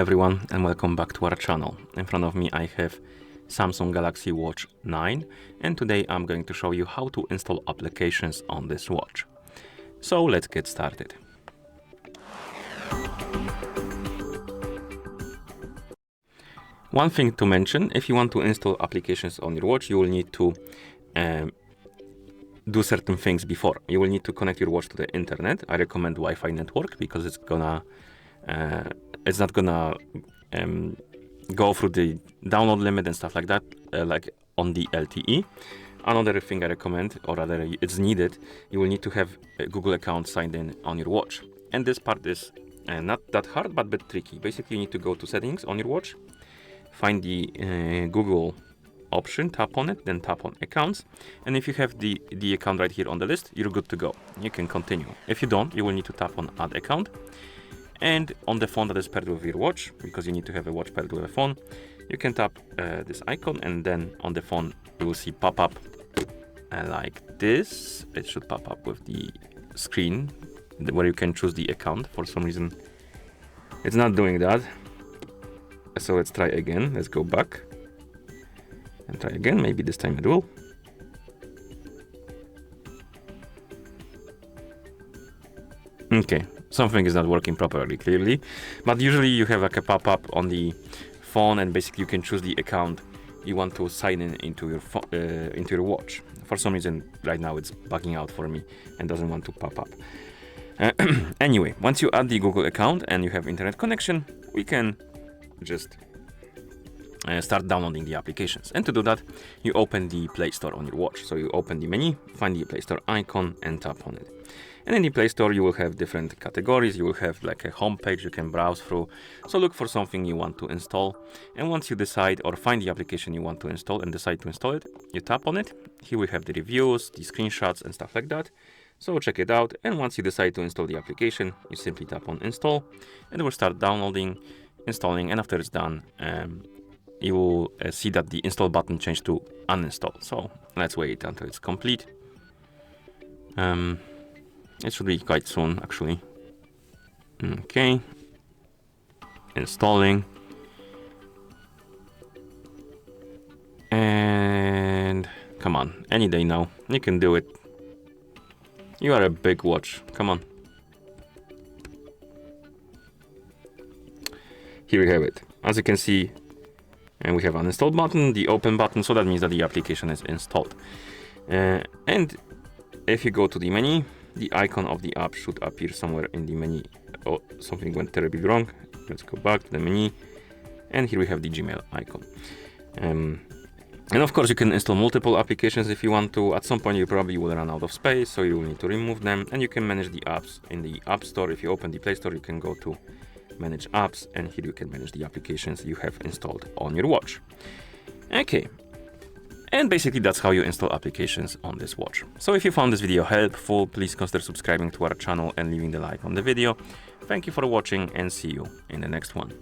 Everyone, and welcome back to our channel. In front of me I have Samsung Galaxy Watch 9, and today I'm going to show you how to install applications on this watch. So let's get started. One thing to mention: if you want to install applications on your watch, you will need to do certain things before. You will need to connect your watch to the internet. I recommend Wi-Fi network because it's not gonna go through the download limit and stuff like that, like on the LTE. Another thing I recommend, or rather it's needed, you will need to have a Google account signed in on your watch. And this part is not that hard, but a bit tricky. Basically, you need to go to settings on your watch, find the Google option, tap on it, then tap on accounts. And if you have the account right here on the list, you're good to go. You can continue. If you don't, you will need to tap on add account. And on the phone that is paired with your watch, because you need to have a watch paired with a phone, you can tap this icon, and then on the phone you will see pop up like this. It should pop up with the screen where you can choose the account. For some reason it's not doing that, so let's try again. Let's go back and try again. Maybe this time it will. Okay, something is not working properly, clearly, but usually you have like a pop-up on the phone, and basically you can choose the account you want to sign in into your watch. For some reason right now it's bugging out for me and doesn't want to pop up. Anyway, once you add the Google account and you have internet connection, we can just start downloading the applications. And to do that, you open the Play Store on your watch. So you open the menu, find the Play Store icon and tap on it. And in the Play Store you will have different categories. You will have like a home page you can browse through. So look for something you want to install, and once you decide or find the application you want to install and decide to install it, you tap on it. Here we have the reviews, the screenshots and stuff like that. So check it out, and once you decide to install the application, you simply tap on install, and it will start downloading, installing, and after it's done, you will see that the install button changed to uninstall. So let's wait until it's complete. It should be quite soon, actually. Okay, installing, and come on, any day now, you can do it. You are a big watch, come on. Here we have it. As you can see, and we have an uninstall button, the open button, so that means that the application is installed. And if you go to the menu, the icon of the app should appear somewhere in the menu. Oh, something went terribly wrong. Let's go back to the menu, and here we have the Gmail icon. And of course you can install multiple applications if you want to. At some point you probably will run out of space, so you will need to remove them, and you can manage the apps in the App Store. If you open the Play Store, you can go to manage apps, and here you can manage the applications you have installed on your watch. Okay, and basically that's how you install applications on this watch. So if you found this video helpful, please consider subscribing to our channel and leaving the like on the video. Thank you for watching, and see you in the next one.